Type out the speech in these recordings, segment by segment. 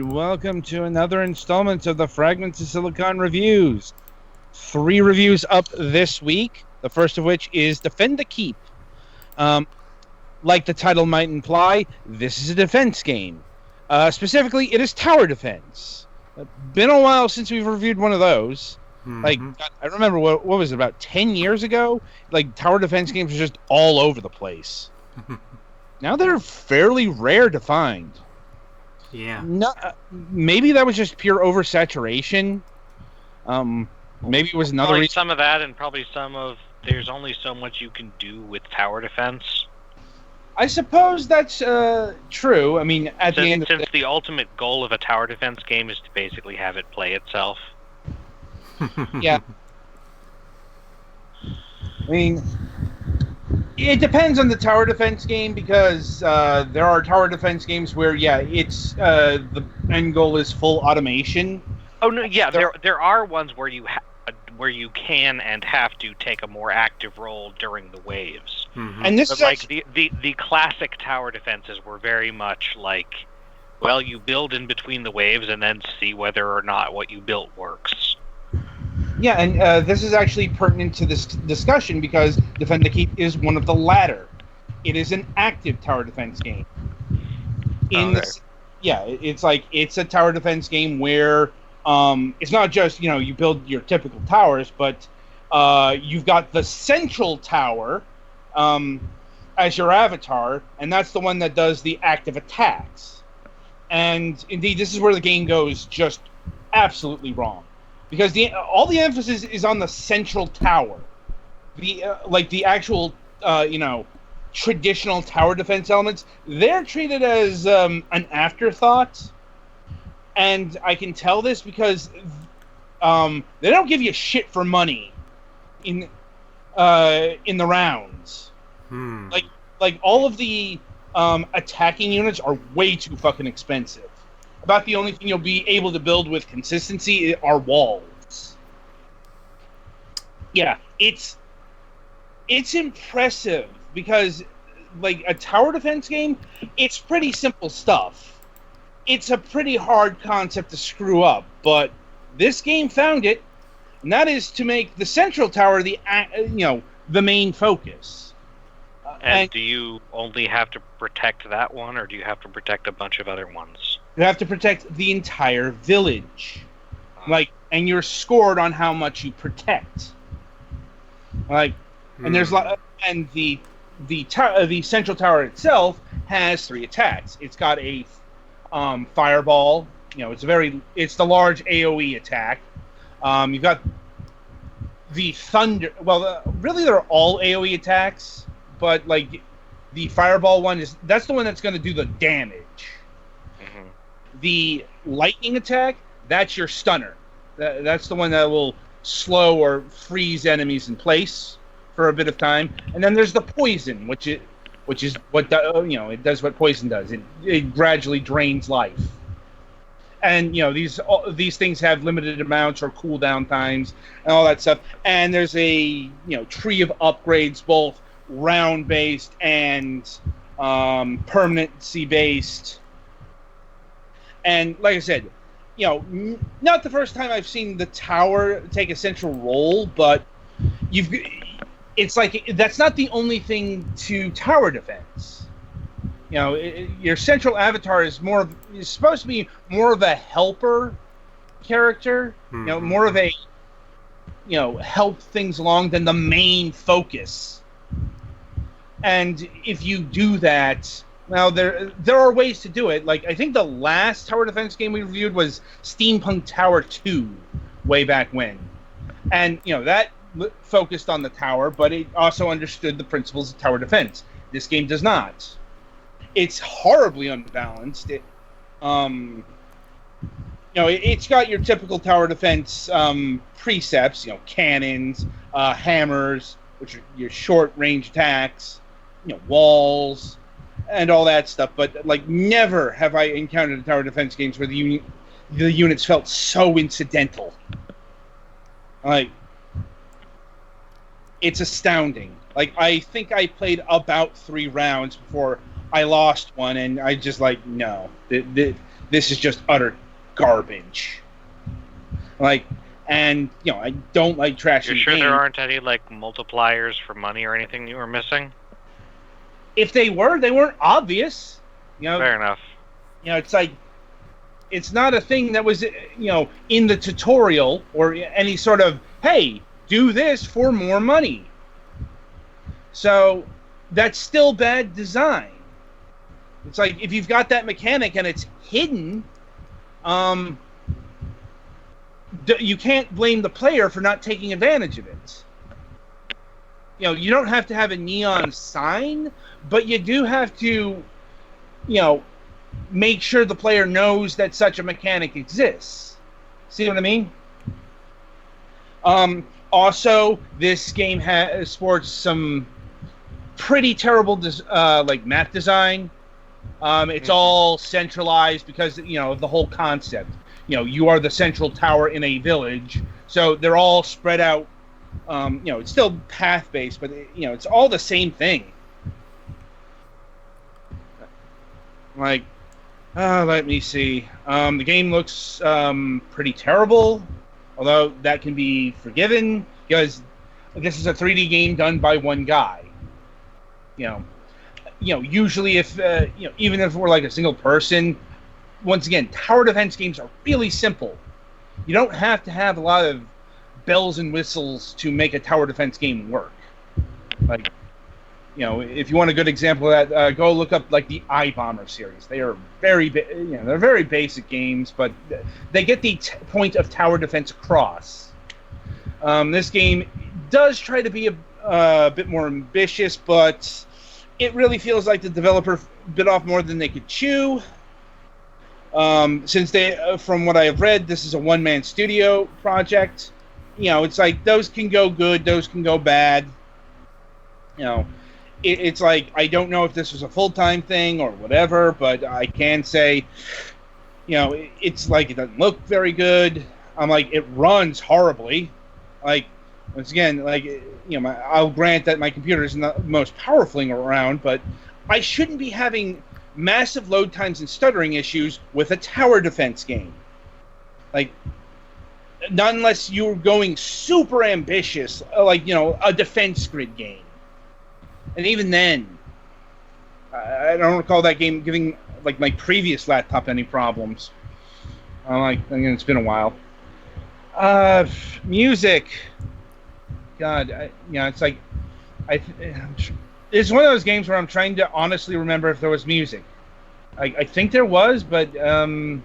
right, welcome to another installment of the Fragments of Silicon reviews. 3 reviews up this week, the first of which is Defend the Keep. Like the title might imply, this is a defense game. Specifically, it is tower defense. Been a while since we've reviewed one of those. I remember, what was it, about 10 years ago? Like, tower defense games were just all over the place. Now they're fairly rare to find. Yeah. No, maybe that was just pure oversaturation. Maybe it was another probably reason. Some of that, and probably some of there's only so much you can do with tower defense. I suppose that's true. I mean, at the end of since the ultimate goal of a tower defense game is to basically have it play itself. Yeah. I mean, it depends on the tower defense game, because there are tower defense games where, it's the end goal is full automation. Oh no, yeah, there are ones where you can and have to take a more active role during the waves. And this but is like the classic tower defenses were very much like, well, you build in between the waves and then see whether or not what you built works. Yeah, and this is actually pertinent to this discussion, because Defend the Keep is one of the latter. It is an active tower defense game. It's a tower defense game where it's not just, you build your typical towers, but you've got the central tower as your avatar, and that's the one that does the active attacks. And indeed, this is where the game goes just absolutely wrong. Because all the emphasis is on the central tower, the actual traditional tower defense elements. They're treated as an afterthought, and I can tell this because they don't give you shit for money in the rounds. Like all of the attacking units are way too fucking expensive. About the only thing you'll be able to build with consistency are walls. Yeah, it's impressive because, like, a tower defense game, it's pretty simple stuff. It's a pretty hard concept to screw up, but this game found it, and that is to make the central tower the main focus. And do you only have to protect that one, or do you have to protect a bunch of other ones? You have to protect the entire village, and you're scored on how much you protect. And there's and the central tower itself has 3 attacks. It's got a fireball. It's the large AOE attack. You've got the thunder. Well, really, they're all AOE attacks, but the fireball one that's the one that's going to do the damage. The lightning attack, that's your stunner. That's the one that will slow or freeze enemies in place for a bit of time. And then there's the poison, which is what it does what poison does. It gradually drains life. And these things have limited amounts or cooldown times and all that stuff. And there's a tree of upgrades, both round based and permanency based. And like I said, not the first time I've seen the tower take a central role, but it's like that's not the only thing to tower defense. Your central avatar is supposed to be more of a helper character, more of a help things along than the main focus. And if you do that, now, there are ways to do it. Like, I think the last tower defense game we reviewed was Steampunk Tower 2, way back when. And, that focused on the tower, but it also understood the principles of tower defense. This game does not. It's horribly unbalanced. It's got your typical tower defense precepts, cannons, hammers, which are your short-range attacks, walls, and all that stuff, but never have I encountered tower defense games where the units felt so incidental. It's astounding. I think I played about 3 rounds before I lost one, and I just no. this is just utter garbage. Like, and I don't like trashing. You're sure there aren't any like multipliers for money or anything you were missing? If they weren't obvious. Fair enough. It's like, it's not a thing that was in the tutorial or any sort of, hey, do this for more money. So that's still bad design. It's like, if you've got that mechanic and it's hidden, you can't blame the player for not taking advantage of it. You don't have to have a neon sign, but you do have to, make sure the player knows that such a mechanic exists. See what I mean? Also, this game sports some pretty terrible map design. It's all centralized because of the whole concept. You are the central tower in a village, so they're all spread out. It's still path-based, but it's all the same thing. Like, let me see. The game looks pretty terrible, although that can be forgiven because this is a 3D game done by one guy. Usually if even if we're like a single person, once again, tower defense games are really simple. You don't have to have a lot of bells and whistles to make a tower defense game work. Like, if you want a good example of that, go look up like the iBomber series. They are they're very basic games, but they get the point of tower defense across. This game does try to be a bit more ambitious, but it really feels like the developer bit off more than they could chew. Since from what I have read, this is a one-man studio project. It's like those can go good, those can go bad. It's like, I don't know if this was a full-time thing or whatever, but I can say, it's like, it doesn't look very good. I'm like, it runs horribly. Like, once again, like, I'll grant that my computer isn't the most powerful thing around, but I shouldn't be having massive load times and stuttering issues with a tower defense game. Like, not unless you're going super ambitious, like, a defense grid game. And even then, I don't recall that game giving, like, my previous laptop any problems. It's been a while. Music. God, it's like, it's one of those games where I'm trying to honestly remember if there was music. I think there was, but it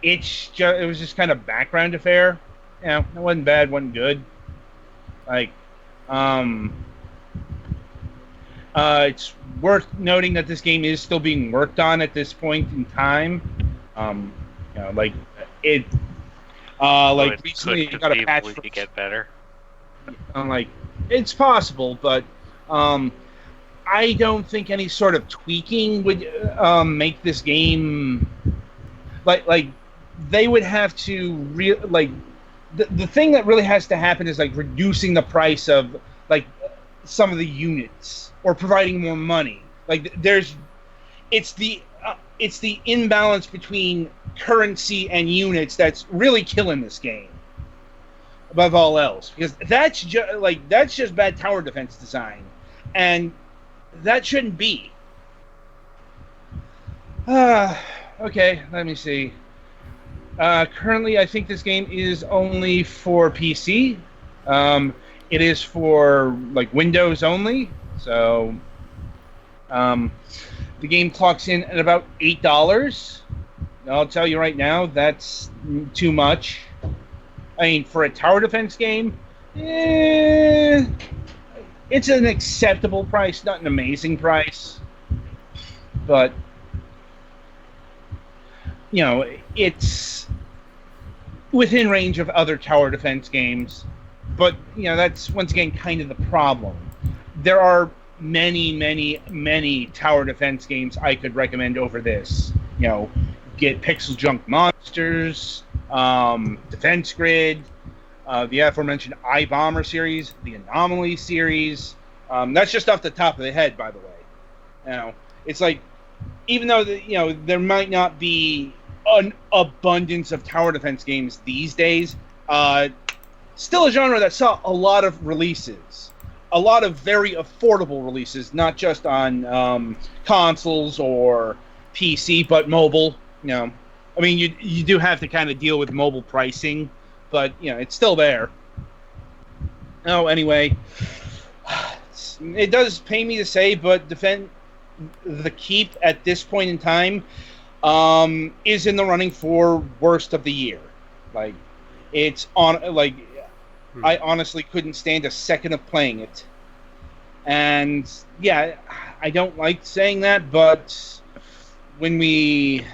was just kind of background affair. It wasn't bad, wasn't good. Like, it's worth noting that this game is still being worked on at this point in time. Like it, like recently it got a patch to get better. It's possible, but I don't think any sort of tweaking would make this game like they would have to the thing that really has to happen is like reducing the price of like some of the units or providing more money. Like it's the imbalance between currency and units that's really killing this game above all else, because that's just bad tower defense design, and that shouldn't be. Okay, let me see. Currently, I think this game is only for PC. It is for like Windows only, so the game clocks in at about $8. I'll tell you right now, that's too much. I mean, for a tower defense game, it's an acceptable price, not an amazing price, but it's within range of other tower defense games. But that's once again kind of the problem. There are many, many, many tower defense games I could recommend over this. Get Pixel Junk Monsters, Defense Grid, the aforementioned iBomber series, the Anomaly series. That's just off the top of the head, by the way. It's like, even though there might not be an abundance of tower defense games these days. Still a genre that saw a lot of releases, a lot of very affordable releases, not just on consoles or PC, but mobile. I mean, you do have to kind of deal with mobile pricing, but it's still there. Oh, anyway, it does pain me to say, but Defend the Keep at this point in time is in the running for worst of the year. Like, it's on. Like, I honestly couldn't stand a second of playing it. And yeah, I don't like saying that, but when we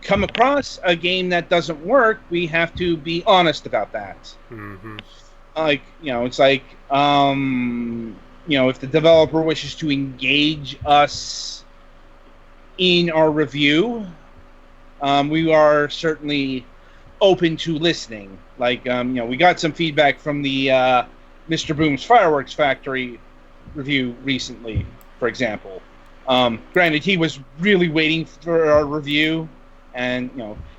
come across a game that doesn't work, we have to be honest about that. Mm-hmm. Like, it's like, if the developer wishes to engage us in our review, we are certainly open to listening. Like, we got some feedback from the Mr. Boom's Fireworks Factory review recently, for example. Granted, he was really waiting for our review, and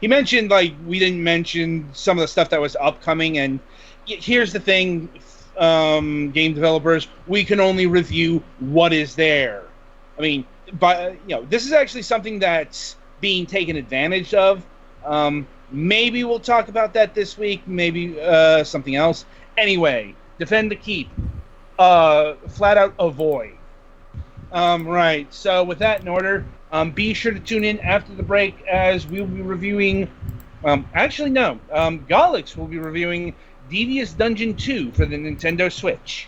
he mentioned, like, we didn't mention some of the stuff that was upcoming. And here's the thing, game developers, we can only review what is there. I mean, this is actually something that's being taken advantage of. Maybe we'll talk about that this week. Maybe something else. Anyway, Defend the Keep. Flat out avoid. Right. So with that in order, be sure to tune in after the break as we'll be reviewing. Galix will be reviewing Devious Dungeon 2 for the Nintendo Switch.